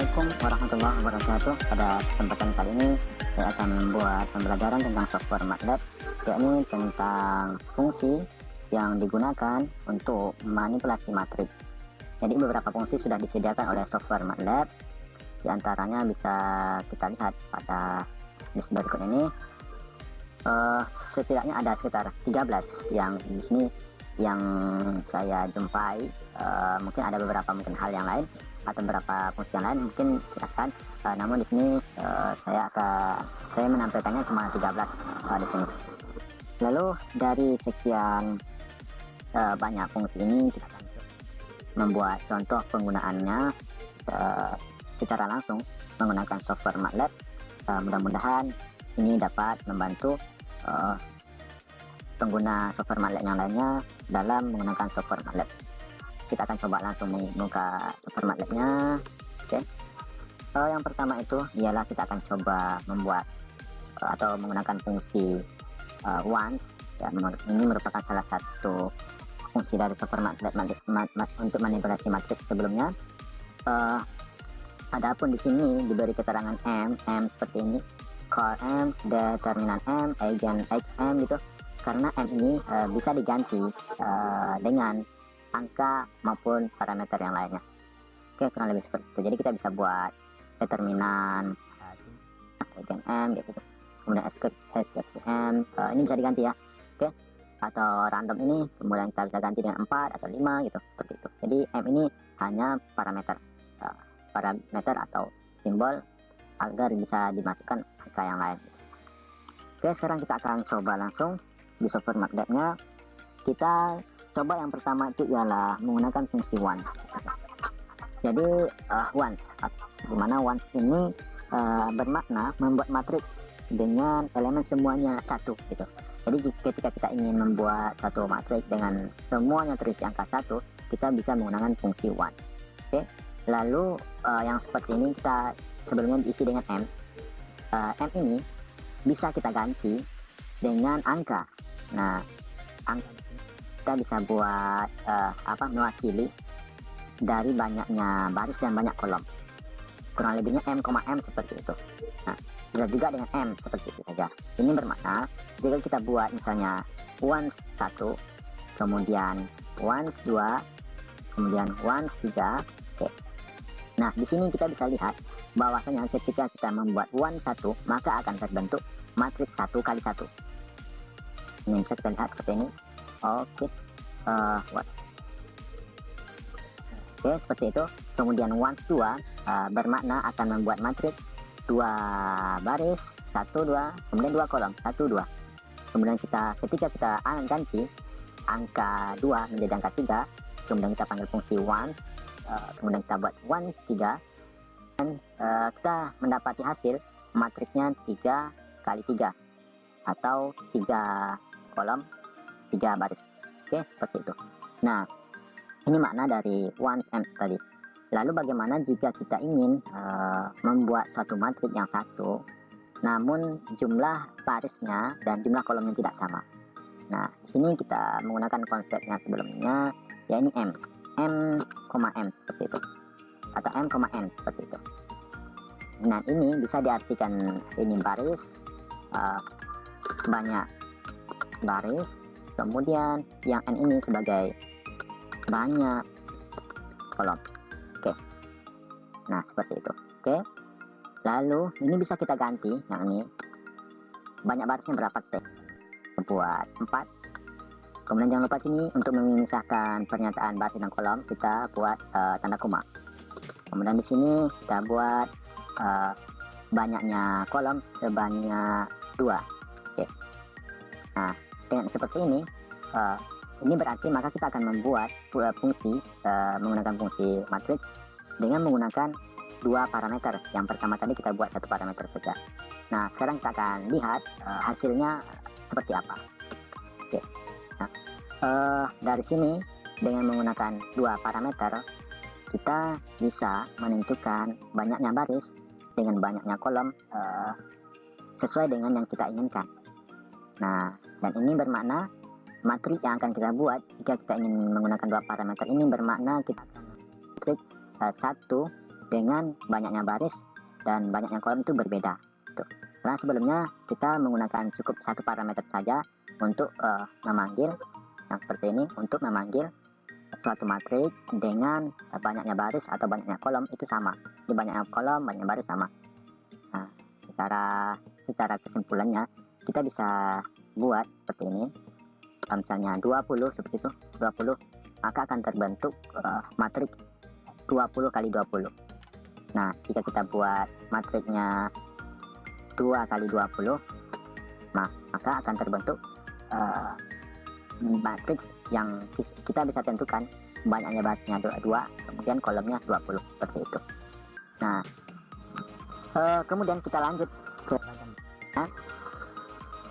Assalamualaikum warahmatullahi wabarakatuh. Pada kesempatan kali ini saya akan membuat pembelajaran tentang software MATLAB, yakni tentang fungsi yang digunakan untuk manipulasi matriks. Jadi beberapa fungsi sudah disediakan oleh software MATLAB. Di antaranya bisa kita lihat pada list berikut ini. Setidaknya ada sekitar 13 yang di sini yang saya jumpai. Mungkin ada beberapa hal yang lain atau beberapa fungsi yang lain, mungkin silahkan. Namun di sini saya menampilkannya cuma 13 di sini. Lalu dari sekian banyak fungsi ini kita akan membuat contoh penggunaannya secara langsung menggunakan software MATLAB. Mudah-mudahan ini dapat membantu pengguna software MATLAB yang lainnya dalam menggunakan software MATLAB. Kita akan coba langsung membuka software MATLAB-nya. Oke. Yang pertama itu ialah kita akan coba membuat atau menggunakan fungsi once. Ya, ini merupakan salah satu fungsi dari software MATLAB untuk manipulasi matriks sebelumnya. Adapun di sini diberi keterangan M seperti ini, core M, determinan M, eigen X M gitu. Karena M ini bisa diganti dengan angka maupun parameter yang lainnya. Oke, kurang lebih seperti itu. Jadi kita bisa buat determinan eigen M gitu. Kemudian SQM ini bisa diganti ya. Oke. Atau random ini kemudian kita bisa ganti dengan 4 atau 5 gitu, seperti itu. Jadi M ini hanya parameter atau simbol agar bisa dimasukkan angka yang lain. Oke, sekarang kita akan coba langsung di software MATLAB-nya. Kita coba yang pertama itu ialah menggunakan fungsi once. Jadi once, dimana once ini bermakna membuat matriks dengan elemen semuanya satu gitu. Jadi ketika kita ingin membuat satu matriks dengan semuanya terisi angka 1, kita bisa menggunakan fungsi once. Oke. Lalu yang seperti ini kita sebelumnya diisi dengan M. M ini bisa kita ganti dengan angka. Nah, angka kita bisa buat mewakili dari banyaknya baris dan banyak kolom. Kurang lebihnya M, seperti itu. Nah, bisa juga dengan M seperti itu saja. Ini bermakna jika kita buat misalnya once 1, kemudian once 2, kemudian once 3. Oke. Nah, di sini kita bisa lihat bahwasanya ketika kita membuat once 1, maka akan terbentuk matriks 1 kali 1. Ini bisa kita lihat seperti ini. Oke. Oke, seperti itu. Kemudian once 2 bermakna akan membuat matriks 2 baris, 1 2, kemudian 2 kolom, 1 2. Kemudian ketika kita ganti angka 2 menjadi angka 3, kemudian kita panggil fungsi once, kemudian kita buat once 3, dan kita mendapati hasil matriksnya 3 kali 3 atau 3 kolom, 3 baris. Oke, seperti itu. Nah, ini makna dari once M tadi. Lalu bagaimana jika kita ingin membuat suatu matriks yang satu, namun jumlah barisnya dan jumlah kolomnya tidak sama? Nah, di sini kita menggunakan konsep yang sebelumnya, yakni M, seperti itu, atau M, seperti itu. Nah, ini bisa diartikan ini baris, banyak baris, kemudian yang N ini sebagai banyak kolom. Oke. Nah, seperti itu. Oke. Lalu ini bisa kita ganti yang ini. Banyak barisnya berapa T? Buat 4. Kemudian jangan lupa sini untuk memisahkan pernyataan baris dan kolom, kita buat tanda koma. Kemudian di sini kita buat banyaknya kolom sebanyak 2. Oke. Nah, dengan seperti ini berarti maka kita akan membuat fungsi menggunakan fungsi matriks dengan menggunakan 2 parameter. Yang pertama tadi kita buat 1 parameter saja. Nah, sekarang kita akan lihat hasilnya seperti apa. Oke. Nah, dari sini dengan menggunakan 2 parameter kita bisa menentukan banyaknya baris dengan banyaknya kolom sesuai dengan yang kita inginkan. Nah, dan ini bermakna matriks yang akan kita buat jika kita ingin menggunakan 2 parameter ini bermakna kita akan matriks 1 dengan banyaknya baris dan banyaknya kolom itu berbeda. Tuh. Karena sebelumnya kita menggunakan cukup satu parameter saja untuk memanggil yang seperti ini, untuk memanggil suatu matriks dengan banyaknya baris atau banyaknya kolom itu sama. Di banyaknya kolom, banyaknya baris sama. Nah, secara kesimpulannya kita bisa buat seperti ini. Misalnya 20 seperti itu, 20, maka akan terbentuk matriks 20 kali 20. Nah, jika kita buat matriksnya 2 kali 20, maka akan terbentuk matriks yang kita bisa tentukan banyaknya barisnya 2, kemudian kolomnya 20 seperti itu. Nah, kemudian kita lanjut ke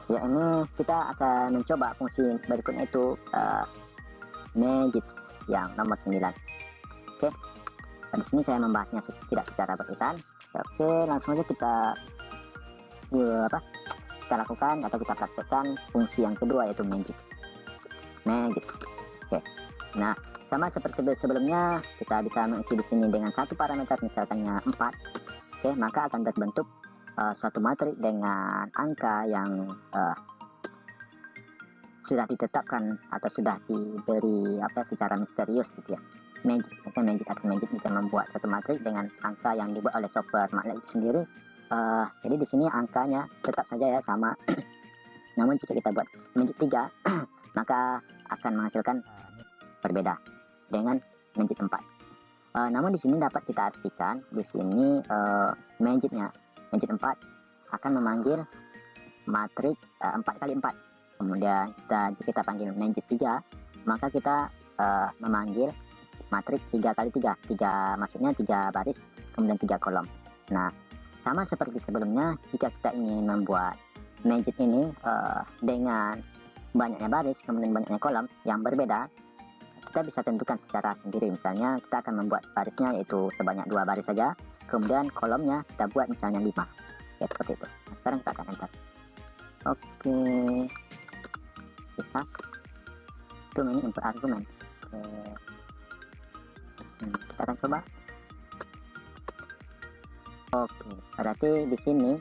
ya, ini kita akan mencoba fungsi berikutnya itu magic yang nomor 9. Oke, di sini saya membahasnya tidak secara berurutan. Oke, langsung aja kita lakukan atau kita praktekkan fungsi yang kedua, yaitu magic. Oke, nah sama seperti sebelumnya, kita bisa mengisi di sini dengan satu parameter, misalkannya 4. Oke, maka akan terbentuk suatu matriks dengan angka yang sudah ditetapkan atau sudah diberi secara misterius gitu ya. Magic bisa membuat suatu matriks dengan angka yang dibuat oleh software MATLAB itu sendiri. Jadi di sini angkanya tetap saja ya sama. Namun jika kita buat magic 3 maka akan menghasilkan berbeda dengan magic 4. Namun di sini dapat kita artikan di sini magic 4 akan memanggil matriks 4 kali 4. Kemudian jika kita panggil magic 3, maka kita memanggil matriks 3 kali 3. Maksudnya 3 baris kemudian 3 kolom. Nah, sama seperti sebelumnya, jika kita ingin membuat magic ini dengan banyaknya baris kemudian banyaknya kolom yang berbeda, kita bisa tentukan secara sendiri. Misalnya kita akan membuat barisnya yaitu sebanyak 2 baris saja, kemudian kolomnya kita buat misalnya 5 ya, seperti itu. Nah, sekarang kita akan enter. Oke, bisa itu ini input argumen. Kita akan coba. Oke, berarti di sini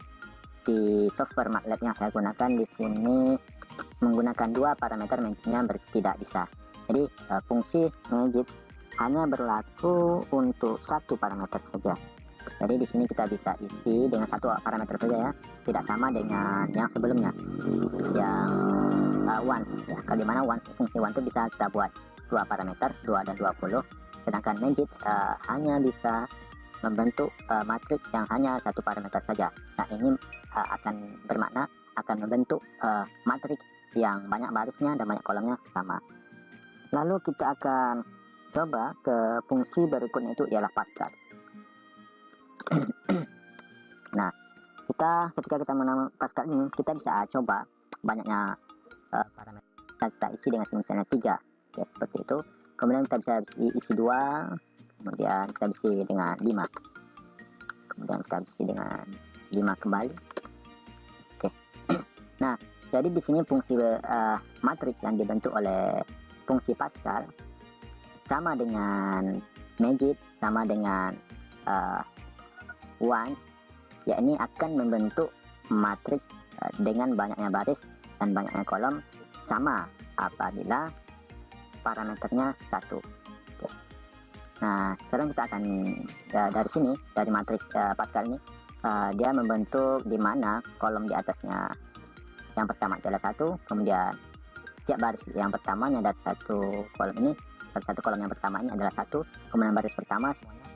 di software MATLAB yang saya gunakan di sini menggunakan 2 parameter magicnya tidak bisa. Jadi fungsi magic hanya berlaku untuk 1 parameter saja. Jadi di sini kita bisa isi dengan 1 parameter saja ya, tidak sama dengan yang sebelumnya yang once ya. Kalau dimana once, fungsi one itu bisa kita buat 2 parameter, 2 dan 20, sedangkan magic hanya bisa membentuk matriks yang hanya 1 parameter saja. Nah, ini akan bermakna akan membentuk matriks yang banyak barisnya dan banyak kolomnya sama. Lalu kita akan coba ke fungsi berikutnya, itu ialah Pascal. Nah, ketika kita menambah Pascal ini, kita bisa coba banyaknya parameter. Kita isi dengan misalnya 3 ya, seperti itu. Kemudian kita bisa isi 2, kemudian kita isi dengan 5, kemudian kita isi dengan 5 kembali. Oke. Nah, jadi di sini fungsi matriks yang dibentuk oleh fungsi Pascal sama dengan magic, sama dengan once, ya, ini akan membentuk matriks dengan banyaknya baris dan banyaknya kolom sama apabila parameternya 1. Oke. Nah, sekarang kita akan dari sini, dari matriks Pascal ini, dia membentuk di mana kolom di atasnya yang pertama adalah 1, kemudian tiap baris yang pertamanya ada 1 kolom ini, satu kolom yang pertama ini adalah 1, kemudian baris pertama semuanya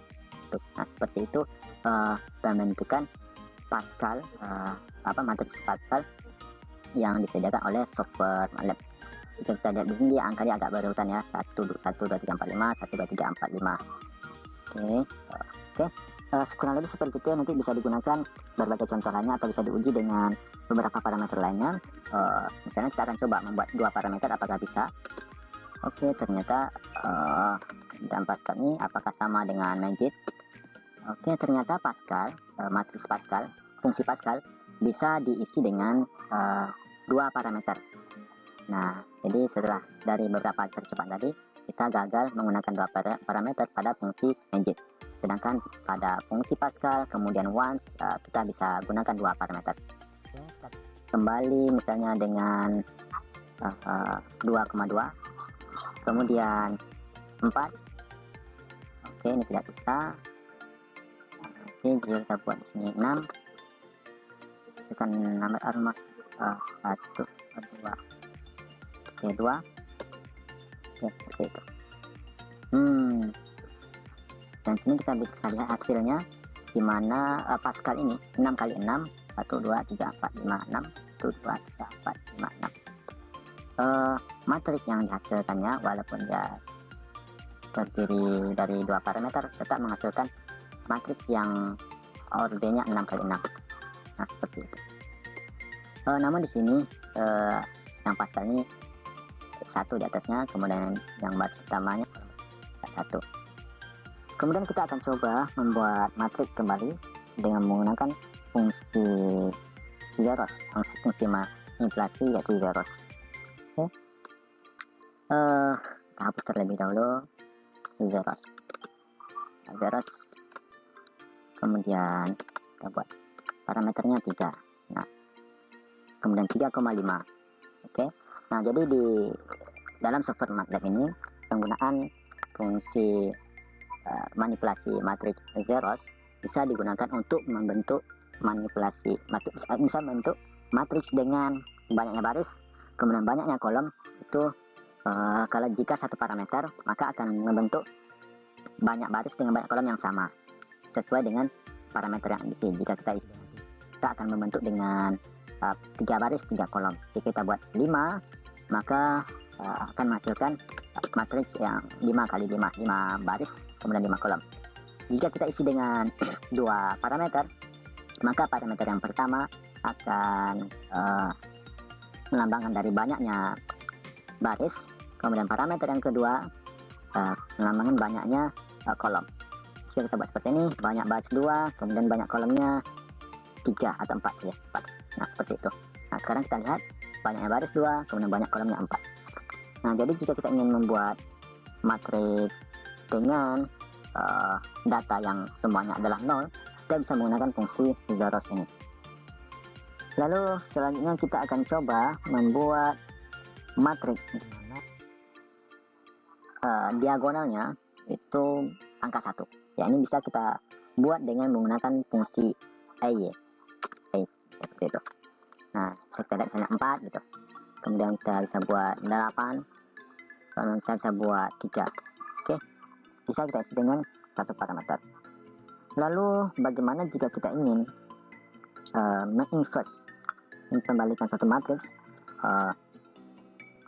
1. Nah, seperti itu pembentukan Pascal, matriks Pascal yang disediakan oleh software MATLAB. Jika kita lihat di sini, angkanya agak berurutan ya, 1, 2, 1, 2, 3, 4, 5, 1, 2, 3, 4, 5. Oke. Kurang lebih seperti itu, nanti bisa digunakan berbagai contoh lainnya atau bisa diuji dengan beberapa parameter lainnya. Misalnya kita akan coba membuat 2 parameter, apakah bisa. Oke, ternyata dalam Pascal ini apakah sama dengan magic. Oke, ternyata Pascal, matriks Pascal, fungsi Pascal bisa diisi dengan 2 parameter. Nah, jadi setelah dari beberapa percobaan tadi, kita gagal menggunakan 2 parameter pada fungsi magic. Sedangkan pada fungsi Pascal kemudian once kita bisa gunakan dua parameter. Kembali misalnya dengan 2,2 kemudian 4. Oke, ini tidak bisa. Oke, jadi kita buat di sini 6. Tekan nomor almost 1, 2. Oke, 2. Oke, seperti itu. Dan sini kita bisa lihat hasilnya, di mana Pascal ini 6 kali 6, 1, 2, 3, 4, 5, 6, 1, 2, 3, 4, 5, 6. Matrik yang dihasilkannya walaupun dia terdiri dari dua parameter tetap menghasilkan matriks yang ordernya 6 kali 6. Nah, seperti itu. Namun di sini yang Pascal ini 1 di atasnya, kemudian yang baris utamanya 1. Kemudian kita akan coba membuat matriks kembali dengan menggunakan fungsi zeros, fungsi manipulasi yaitu zeros. Oke. Kita hapus terlebih dahulu zeros. Kemudian kita buat parameternya 3. Nah, kemudian 3,5. Oke. Nah, jadi di dalam software MATLAB ini penggunaan fungsi manipulasi matriks zeros bisa digunakan untuk membentuk manipulasi matriks, bisa membentuk matriks dengan banyaknya baris kemudian banyaknya kolom. Itu kalau jika satu parameter maka akan membentuk banyak baris dengan banyak kolom yang sama sesuai dengan parameter yang diisi. Jika kita isi, kita akan membentuk dengan 3 baris 3 kolom. Jika kita buat 5 maka akan menghasilkan matriks yang 5 kali 5 baris kemudian 5 kolom. Jika kita isi dengan 2 parameter maka parameter yang pertama akan melambangkan dari banyaknya baris, kemudian parameter yang kedua melambangkan banyaknya kolom. Jika kita buat seperti ini, banyak baris 2 kemudian banyak kolomnya 3 atau 4 saja. 4. Nah, seperti itu. Nah, sekarang kita lihat banyaknya baris 2 kemudian banyak kolomnya 4. Nah, jadi jika kita ingin membuat matriks dengan data yang semuanya adalah 0, kita bisa menggunakan fungsi zeros ini. Lalu selanjutnya kita akan coba membuat matriks diagonalnya itu angka 1. Ya, ini bisa kita buat dengan menggunakan fungsi AY. Seperti itu. Nah, kita lihat misalnya 4 gitu. Kemudian kita bisa buat 8. Kemudian kita bisa buat 3. Oke. Bisa kita isi dengan satu parameter. Lalu bagaimana jika kita ingin menginverse, membalikan suatu matriks?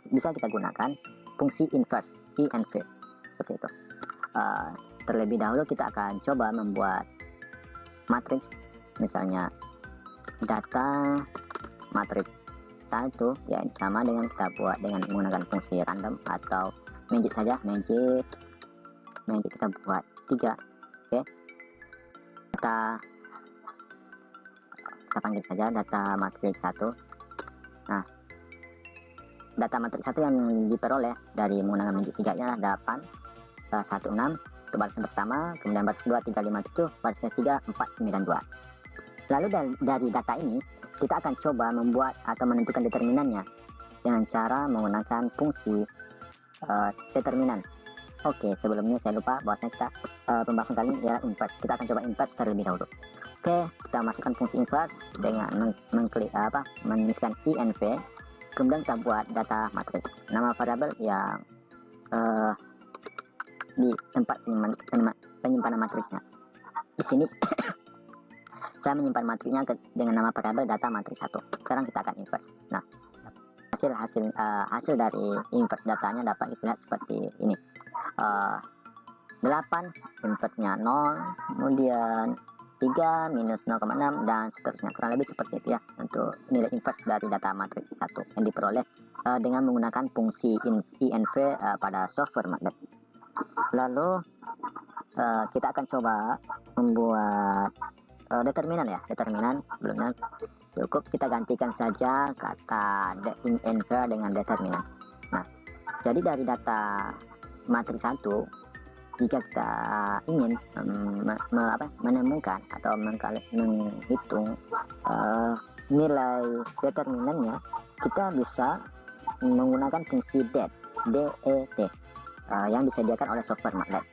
Bisa kita gunakan fungsi inverse, INV, seperti itu. Terlebih dahulu kita akan coba membuat matriks, misalnya data matriks 1, ya sama dengan kita buat dengan menggunakan fungsi random atau magic saja, magic kita buat 3. Oke. Kita panggil saja data matriks 1. Nah, data matriks 1 yang diperoleh dari menggunakan magic 3 nya 8, 1, 6 untuk baris yang pertama, kemudian baris 2, 3, 5, 7, baris 3, 4, 9, 2. Lalu dari data ini kita akan coba membuat atau menentukan determinannya dengan cara menggunakan fungsi determinan. Oke, sebelumnya saya lupa bahwasanya kita pembahasan kali ini adalah inverse. Kita akan coba inverse terlebih dahulu. Oke, kita masukkan fungsi inverse dengan menuliskan INV. Kemudian kita buat data matriks. Nama variabel yang di tempat penyimpanan matriksnya. Di sini saya menyimpan matriksnya dengan nama variabel data matriks 1. Sekarang kita akan inverse. Nah, hasil dari inverse datanya dapat dilihat seperti ini. 8 inverse-nya 0, kemudian 3 minus 0,6 dan seterusnya, kurang lebih seperti itu ya untuk nilai inverse dari data matriks 1 yang diperoleh dengan menggunakan fungsi INV pada software MATLAB. Lalu kita akan coba membuat determinan ya. Determinan sebelumnya cukup kita gantikan saja kata infer dengan determinan. Nah, jadi dari data matriks 1 jika kita ingin menemukan atau menghitung nilai determinannya, kita bisa menggunakan fungsi det, yang disediakan oleh software MATLAB.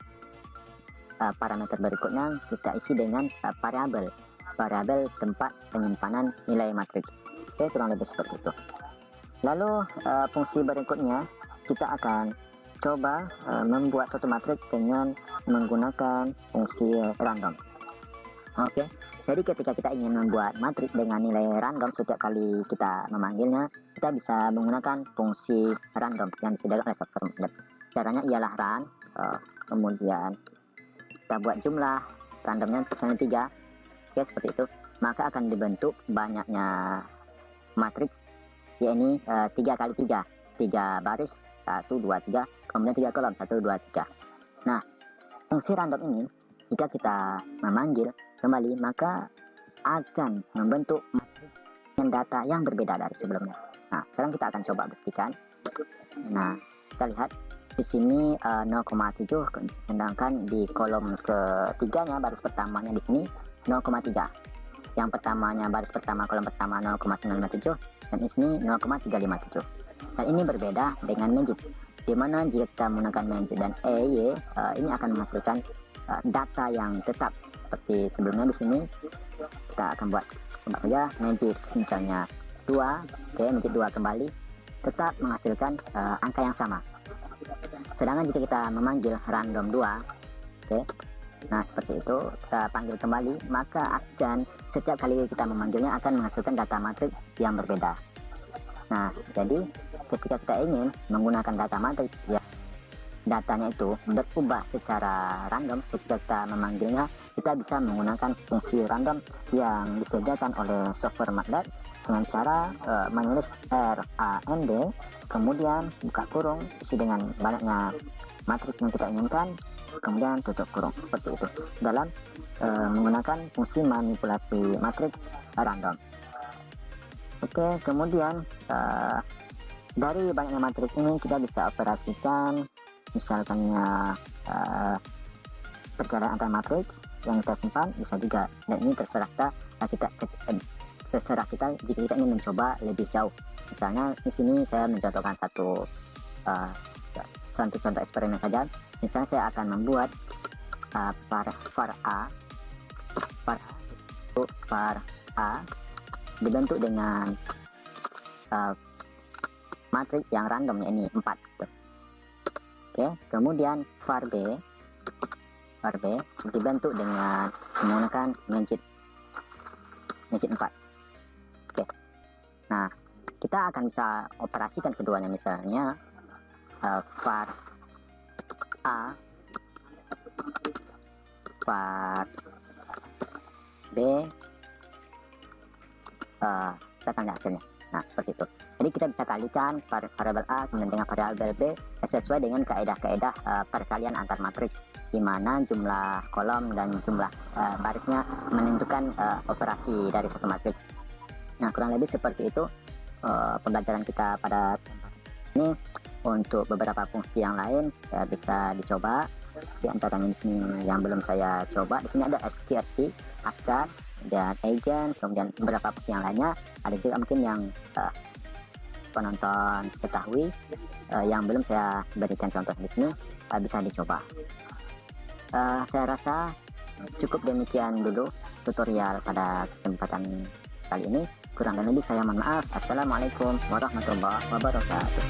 Parameter berikutnya kita isi dengan variabel tempat penyimpanan nilai matriks. Oke, kurang lebih seperti itu. Lalu fungsi berikutnya kita akan coba membuat suatu matriks dengan menggunakan fungsi random. Oke, jadi ketika kita ingin membuat matriks dengan nilai random, setiap kali kita memanggilnya, kita bisa menggunakan fungsi random yang disediakan oleh software MATLAB. Caranya ialah run, kemudian kita buat jumlah randomnya misalnya 3, oke, seperti itu. Maka akan dibentuk banyaknya matriks, yakni 3 kali 3, 3 baris, 1, 2, 3, kemudian 3 kolom, 1, 2, 3. Nah, fungsi random ini jika kita memanggil kembali, maka akan membentuk matriks dengan data yang berbeda dari sebelumnya. Nah, sekarang kita akan coba buktikan. Nah, kita lihat di sini 0,7, sedangkan di kolom ketiganya, baris pertamanya di sini 0,3. Yang pertamanya, baris pertama, kolom pertama 0,957, dan di sini 0,357. Dan ini berbeda dengan magic, di mana jika kita menggunakan magic dan EY, ini akan menghasilkan data yang tetap seperti sebelumnya. Di sini kita akan buat coba saja magic misalnya 2, oke, magic 2 kembali, tetap menghasilkan angka yang sama. Sedangkan jika kita memanggil random 2, oke, nah seperti itu, kita panggil kembali, maka akan setiap kali kita memanggilnya akan menghasilkan data matriks yang berbeda. Nah, jadi ketika kita ingin menggunakan data matriks ya, datanya itu berubah secara random, ketika kita memanggilnya, kita bisa menggunakan fungsi random yang disediakan oleh software MATLAB dengan cara menulis RAND, kemudian buka kurung, isi dengan banyaknya matriks yang kita inginkan, kemudian tutup kurung, seperti itu, dalam menggunakan fungsi manipulasi matriks random. Oke, kemudian dari banyaknya matriks ini kita bisa operasikan misalkannya perjalanan antar matriks yang kita simpan, bisa juga. Dan ini terserah kita jika kita ingin mencoba lebih jauh. Misalnya di sini saya mencontohkan satu contoh eksperimen saja. Misalnya saya akan membuat var A dibentuk dengan matriks yang random, ini 4 gitu. Oke, kemudian var B dibentuk dengan menggunakan magic 4. Oke, nah kita akan bisa operasikan keduanya, misalnya var A, var B, kita akan lihat hasilnya. Nah, seperti itu. Jadi kita bisa kalikan variabel A kemudian dengan variabel B sesuai dengan kaedah-kaedah perkalian antar matriks, di mana jumlah kolom dan jumlah barisnya menentukan operasi dari satu matriks. Nah, kurang lebih seperti itu pembelajaran kita pada ini. Untuk beberapa fungsi yang lain ya bisa dicoba. Di antaranya di sini yang belum saya coba, di sini ada sqrt, askar, dan agent, kemudian beberapa fungsi yang lainnya. Ada juga mungkin yang penonton ketahui yang belum saya berikan contoh di sini, bisa dicoba. Saya rasa cukup demikian dulu tutorial pada kesempatan kali ini. Kurang dan lebih saya mohon maaf. Assalamualaikum warahmatullahi wabarakatuh.